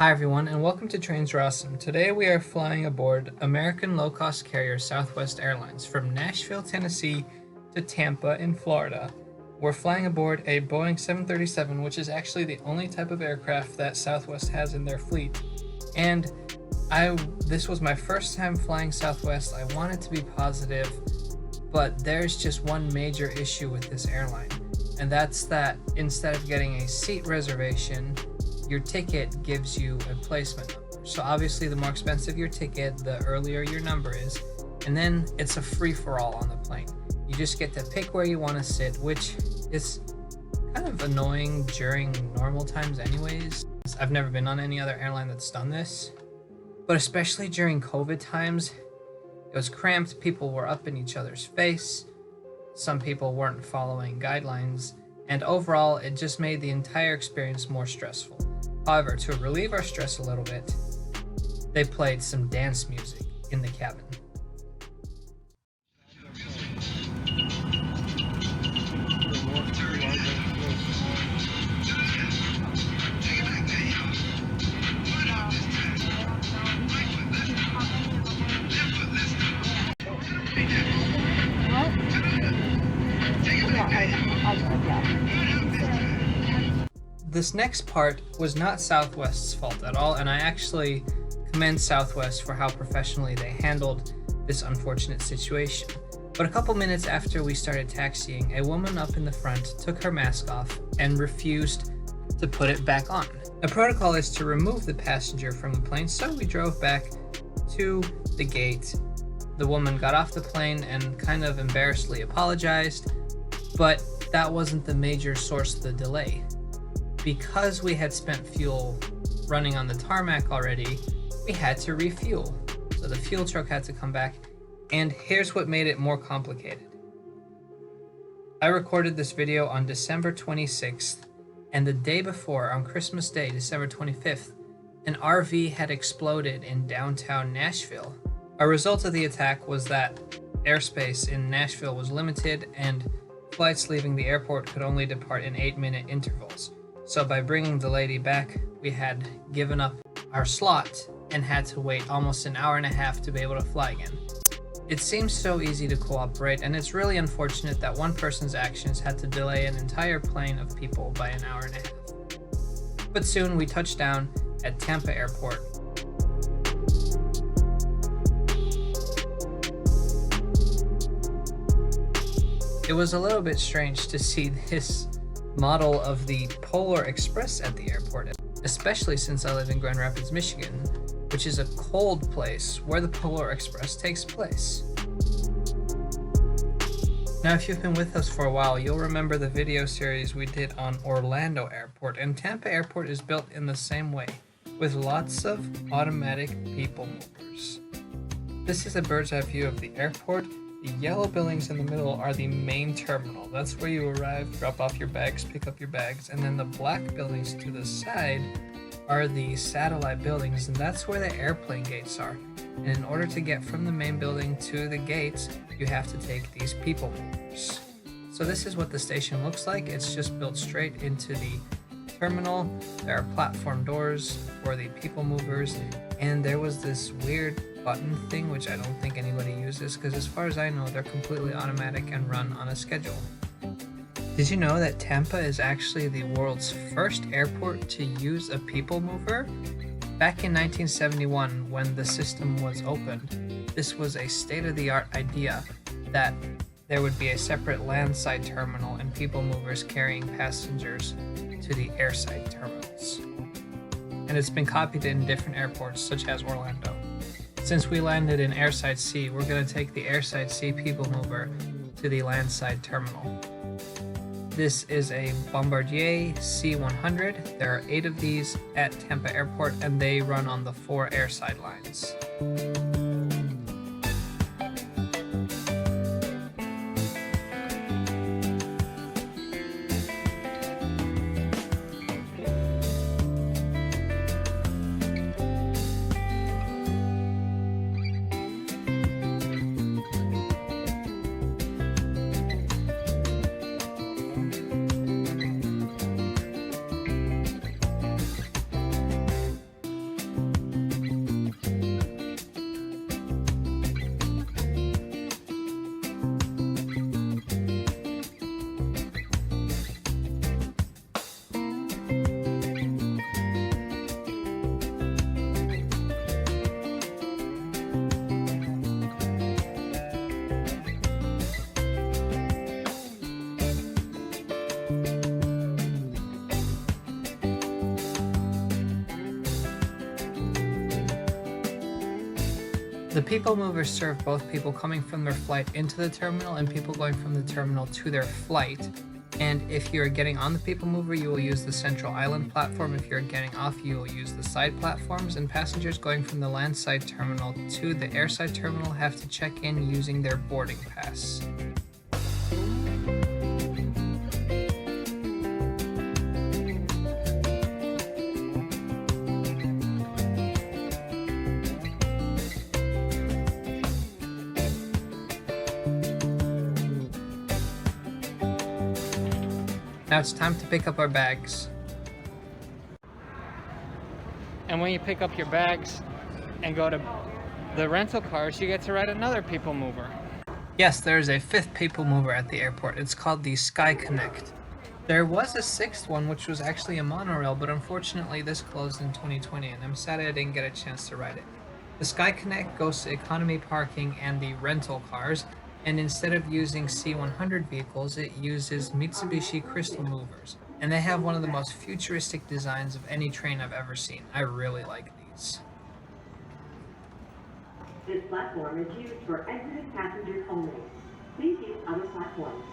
Hi everyone, and welcome to Trains Are Awesome. Today we are flying aboard American low-cost carrier Southwest Airlines from Nashville, Tennessee to Tampa in Florida. We're flying aboard a Boeing 737, which is actually the only type of aircraft that Southwest has in their fleet. And this was my first time flying Southwest. I wanted to be positive, but there's just one major issue with this airline, and that's that instead of getting a seat reservation, your ticket gives you a placement number. So obviously the more expensive your ticket, the earlier your number is, and then it's a free-for-all on the plane. You just get to pick where you want to sit, which is kind of annoying during normal times anyways. I've never been on any other airline that's done this, but especially during COVID times, it was cramped, people were up in each other's face, some people weren't following guidelines, and overall it just made the entire experience more stressful. However, to relieve our stress a little bit, they played some dance music in the cabin. This next part was not Southwest's fault at all, and I actually commend Southwest for how professionally they handled this unfortunate situation. But a couple minutes after we started taxiing, a woman up in the front took her mask off and refused to put it back on. The protocol is to remove the passenger from the plane, so we drove back to the gate. The woman got off the plane and kind of embarrassedly apologized, but that wasn't the major source of the delay. Because we had spent fuel running on the tarmac already, we had to refuel. So the fuel truck had to come back, and here's what made it more complicated. I recorded this video on December 26th, and the day before, on Christmas Day, December 25th, an RV had exploded in downtown Nashville. A result of the attack was that airspace in Nashville was limited, and flights leaving the airport could only depart in 8-minute intervals. So by bringing the lady back, we had given up our slot and had to wait almost an hour and a half to be able to fly again. It seems so easy to cooperate, and it's really unfortunate that one person's actions had to delay an entire plane of people by an hour and a half. But soon we touched down at Tampa Airport. It was a little bit strange to see this model of the Polar Express at the airport, especially since I live in Grand Rapids, Michigan, which is a cold place where the Polar Express takes place. Now, if you've been with us for a while, you'll remember the video series we did on Orlando Airport, and Tampa Airport is built in the same way, with lots of automatic people movers. This is a bird's eye view of the airport. The yellow buildings in the middle are the main terminal. That's where you arrive, drop off your bags, pick up your bags, and then the black buildings to the side are the satellite buildings, and that's where the airplane gates are. And in order to get from the main building to the gates, you have to take these people movers. So this is what the station looks like. It's just built straight into the terminal. There are platform doors for the people movers, and there was this weird button thing which I don't think anybody uses, because as far as I know, they're completely automatic and run on a schedule. Did you know that Tampa is actually the world's first airport to use a people mover? Back in 1971, when the system was opened, this was a state-of-the-art idea that there would be a separate Landside terminal and people movers carrying passengers to the Airside terminals. And it's been copied in different airports such as Orlando. Since we landed in Airside C, we're going to take the Airside C people mover to the Landside terminal. This is a Bombardier C-100. There are 8 of these at Tampa Airport, and they run on the 4 Airside lines. The people movers serve both people coming from their flight into the terminal and people going from the terminal to their flight. And if you're getting on the people mover, you will use the central island platform. If you're getting off, you will use the side platforms. And passengers going from the Landside terminal to the Airside terminal have to check in using their boarding pass. Now it's time to pick up our bags. And when you pick up your bags and go to the rental cars, you get to ride another people mover. Yes, there is a fifth people mover at the airport. It's called the SkyConnect. There was a sixth one, which was actually a monorail, but unfortunately this closed in 2020, and I'm sad I didn't get a chance to ride it. The SkyConnect goes to economy parking and the rental cars, and instead of using C-100 vehicles, it uses Mitsubishi Crystal Movers. And they have one of the most futuristic designs of any train I've ever seen. I really like these. This platform is used for exited passengers only. Please use other platforms.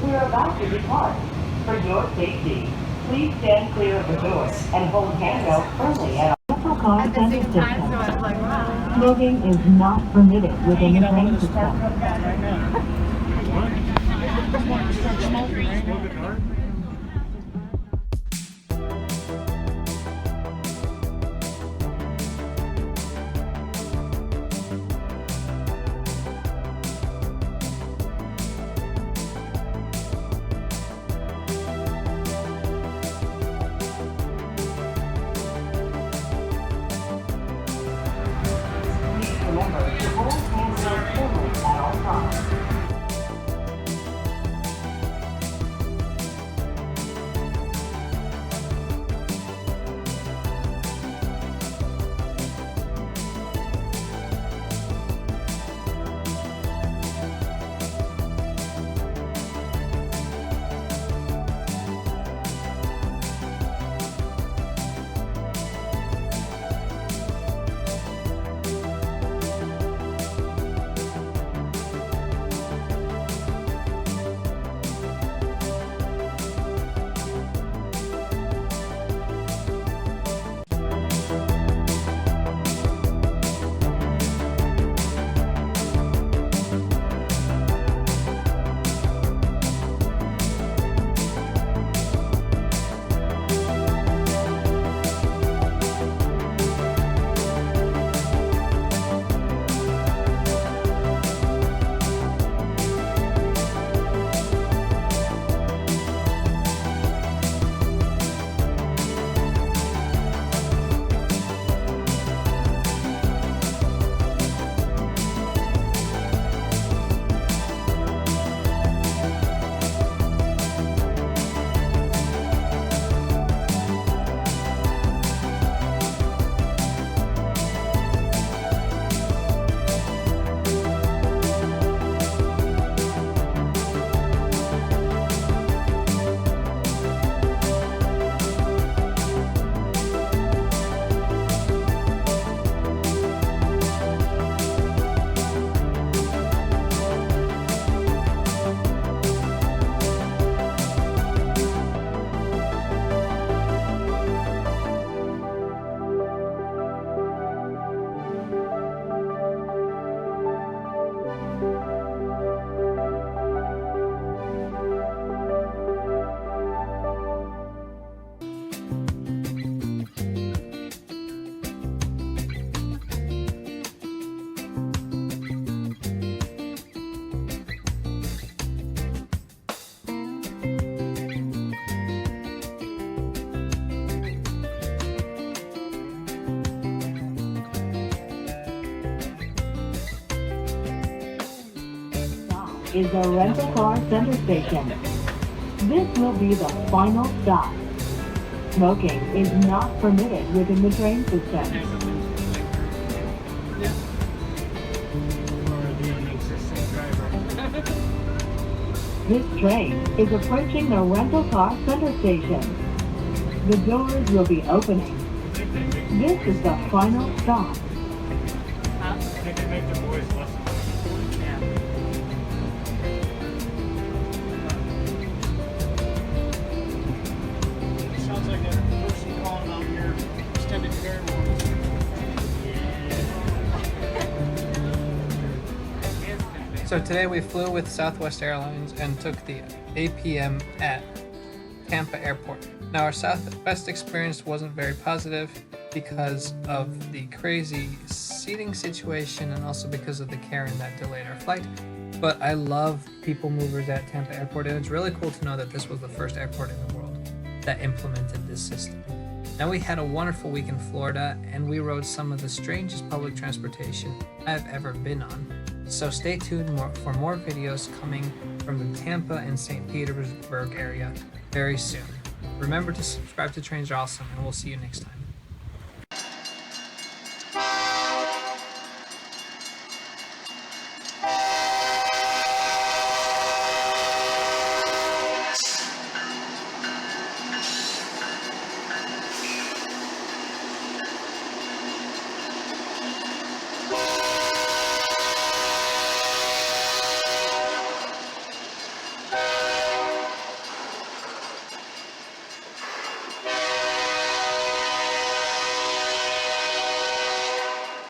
We're about to depart. For your safety, please stand clear of the doors and hold handrails firmly at our rental car center system. Smoking is not permitted within the train system. Remember to hold handrails firmly at all times. Is the rental car center station. This will be the final stop. Smoking is not permitted within the train system. This train is approaching the rental car center station. The doors will be opening. This is the final stop. They can make the boys less. Sounds like a person calling on your extended care warranty. So today we flew with Southwest Airlines and took the APM at Tampa Airport. Now our Southwest experience wasn't very positive because of the crazy seating situation and also because of the Karen that delayed our flight. But I love people movers at Tampa Airport, and it's really cool to know that this was the first airport in the world that implemented this system. Now we had a wonderful week in Florida, and we rode some of the strangest public transportation I've ever been on. So stay tuned for more videos coming from the Tampa and St. Petersburg area very soon. Remember to subscribe to Trains Are Awesome, and we'll see you next time.